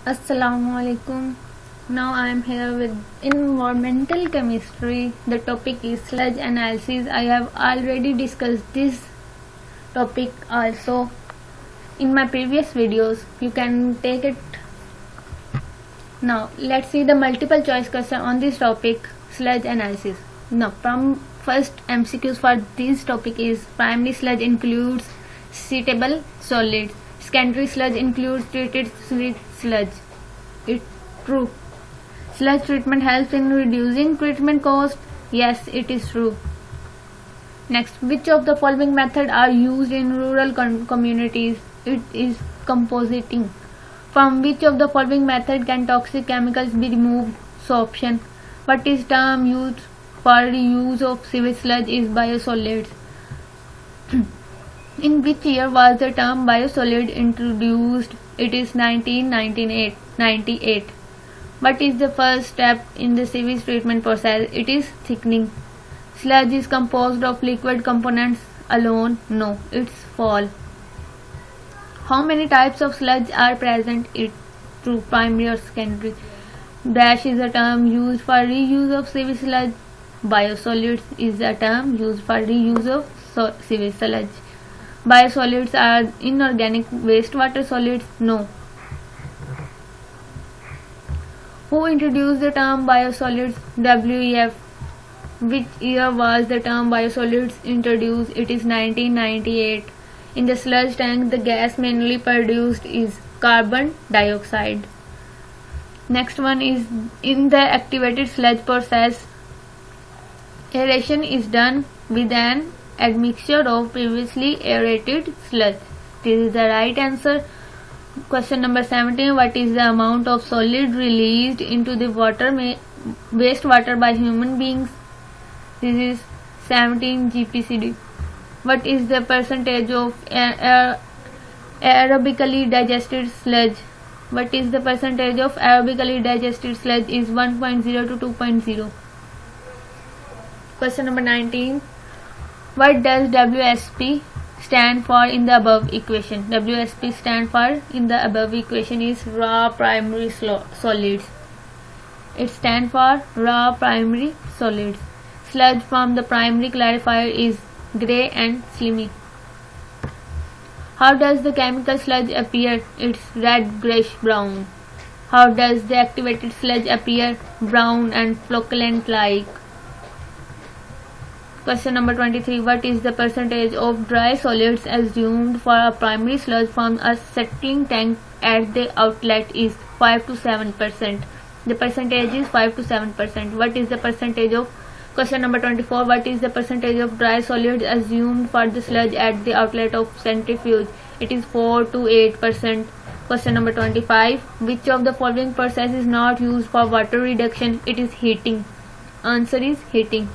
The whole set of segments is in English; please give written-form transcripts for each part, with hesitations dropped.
Assalamualaikum. Now I am here with environmental chemistry. The topic is sludge analysis. I have already discussed this topic also in my previous videos. You can take it. Now let's see the multiple choice question on this topic, sludge analysis. Now from first MCQs for this topic is primary sludge includes seatable solids. Secondary sludge includes treated sweet sludge. It's true. Sludge treatment helps in reducing treatment cost. Yes, it is true. Next, which of the following methods are used in rural communities? It is compositing. From which of the following method can toxic chemicals be removed? Sorption. What is term used for reuse of sewage sludge is biosolids. In which year was the term biosolid introduced? It is 1998. What is the first step in the sewage treatment process? It is thickening. Sludge is composed of liquid components alone? No, it's fall. How many types of sludge are present? It true, primary or secondary. Dash is a term used for reuse of sewage sludge. Biosolids is a term used for reuse of sewage sludge. Biosolids are inorganic wastewater solids? No. Who introduced the term biosolids? WEF. Which year was the term biosolids introduced? It is 1998. In the sludge tank, the gas mainly produced is carbon dioxide. Next one is in the activated sludge process, aeration is done with an admixture of previously aerated sludge. This is the right answer. Question number 17. What is the amount of solid released into the wastewater by human beings? This is 17 GPCD. What is the percentage of aerobically digested sludge? What is the percentage of aerobically digested sludge? Is 1.0 to 2.0. Question number 19. What does WSP stand for in the above equation? WSP stand for in the above equation is raw primary solids. It stands for raw primary solids. Sludge from the primary clarifier is grey and slimy. How does the chemical sludge appear? It's red, greyish, brown. How does the activated sludge appear? Brown and flocculent like. Question number 23. What is the percentage of dry solids assumed for a primary sludge from a settling tank at the outlet? Is 5 to 7%. The percentage is 5 to 7%. What is the percentage of Question number 24. What is the percentage of dry solids assumed for the sludge at the outlet of centrifuge? It is 4 to 8%. Question number 25. Which of the following process is not used for water reduction? It is heating. Answer is heating.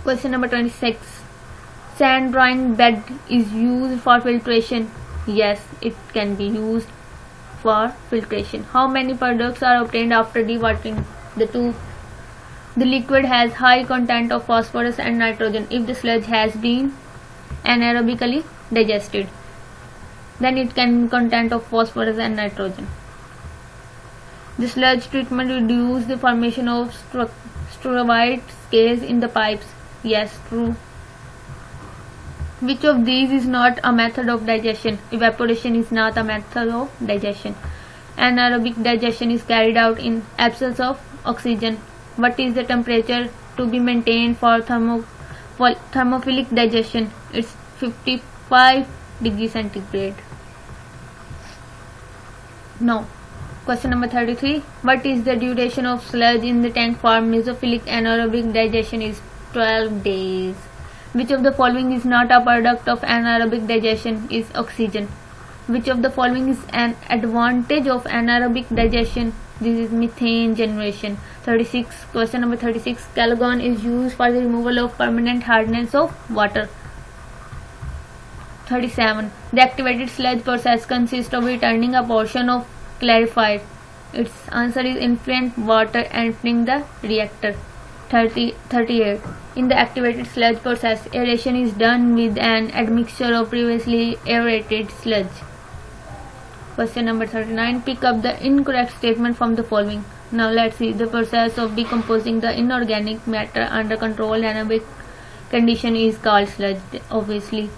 Question number 26. Sand drying bed is used for filtration. Yes, it can be used for filtration. How many products are obtained after dewatering? The two. The liquid has high content of phosphorus and nitrogen. If the sludge has been anaerobically digested, then it can content of phosphorus and nitrogen. The sludge treatment reduces the formation of struvite scales in the pipes. Yes, true. Which of these is not a method of digestion? Evaporation is not a method of digestion. Anaerobic digestion is carried out in absence of oxygen. What is the temperature to be maintained for thermophilic digestion? It's 55 degrees centigrade. Now, question number 33. What is the duration of sludge in the tank for mesophilic anaerobic digestion? Is 12 days. Which of the following is not a product of anaerobic digestion? Is oxygen. Which of the following is an advantage of anaerobic digestion? This is methane generation. 36. Question number 36. Calgon is used for the removal of permanent hardness of water. 37. The activated sludge process consists of returning a portion of clarified. Its answer is influent water entering the reactor. 38. In the activated sludge process, aeration is done with an admixture of previously aerated sludge. Question number 39. Pick up the incorrect statement from the following. Now let's see. The process of decomposing the inorganic matter under controlled anaerobic condition is called sludge. Obviously,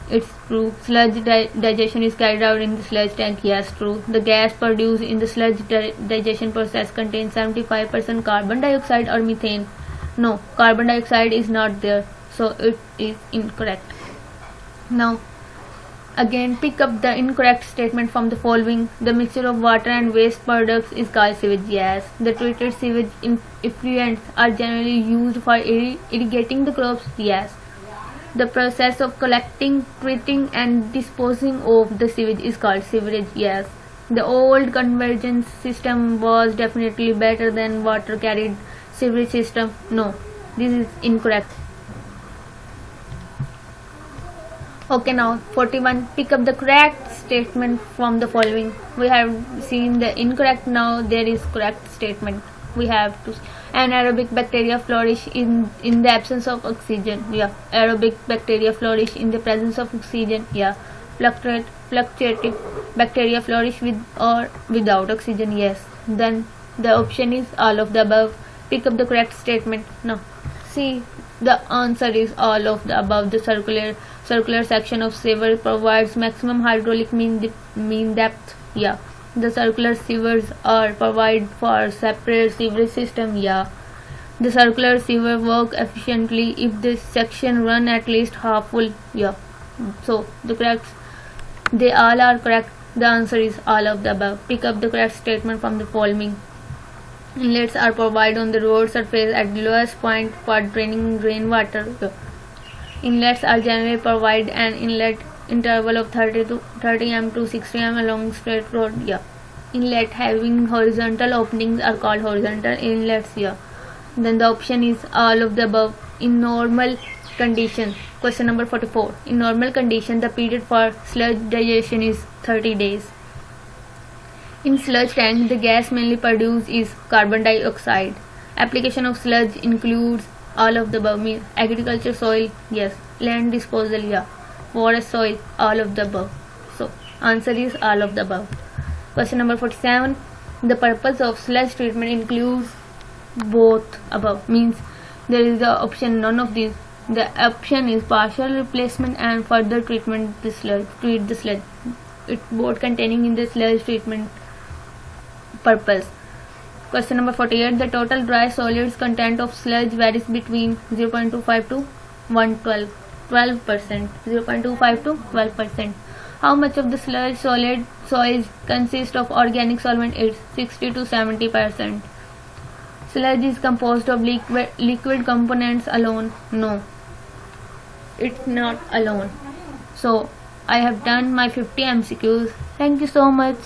it's true. Sludge digestion is carried out in the sludge tank. Yes, true. The gas produced in the sludge digestion process contains 75% carbon dioxide or methane. No, carbon dioxide is not there, so it is incorrect. Now, again, pick up the incorrect statement from the following. The mixture of water and waste products is called sewage. Yes. The treated sewage effluents are generally used for irrigating the crops. Yes. The process of collecting, treating and disposing of the sewage is called sewerage. Yes. The old convergence system was definitely better than water carried sewerage system. No, this is incorrect. Okay, now 41. Pick up the correct statement from the following. We have seen the incorrect, now there is correct statement. We have to anaerobic bacteria flourish in the absence of oxygen. Yeah. Aerobic bacteria flourish in the presence of oxygen. Yeah. Fluctuative bacteria flourish with or without oxygen. Yes. Then the option is all of the above. Pick up the correct statement. No. See, the answer is all of the above. The circular section of sewer provides maximum hydraulic mean depth. Yeah. The circular sewers are provided for separate sewerage system. Yeah. The circular sewer work efficiently if the section run at least half full. Yeah. So they all are correct. The answer is all of the above. Pick up the correct statement from the following. Inlets are provided on the road surface at the lowest point for draining rainwater. Inlets are generally provide an inlet interval of 30 m to 60 m along straight road. Yeah. Inlet having horizontal openings are called horizontal inlets. Yeah. Then the option is all of the above. In normal condition. Question number 44. In normal condition, the period for sludge digestion is 30 days. In sludge tank, the gas mainly produced is carbon dioxide. Application of sludge includes all of the above. Means agriculture soil, yes. Land disposal, yeah. Forest soil, all of the above. So answer is all of the above. Question number 47. The purpose of sludge treatment includes both above. Means there is the option none of these. The option is partial replacement and further treatment the sludge. Treat the sludge. It's both containing in the sludge treatment purpose. Question number 48. The total dry solids content of sludge varies between 0.25 to 12%. 0.25 to 12%. How much of the sludge soils consist of organic solvent? It's 60 to 70%. Sludge is composed of liquid components alone. No, it's not alone. So I have done my 50 MCQs. Thank you so much.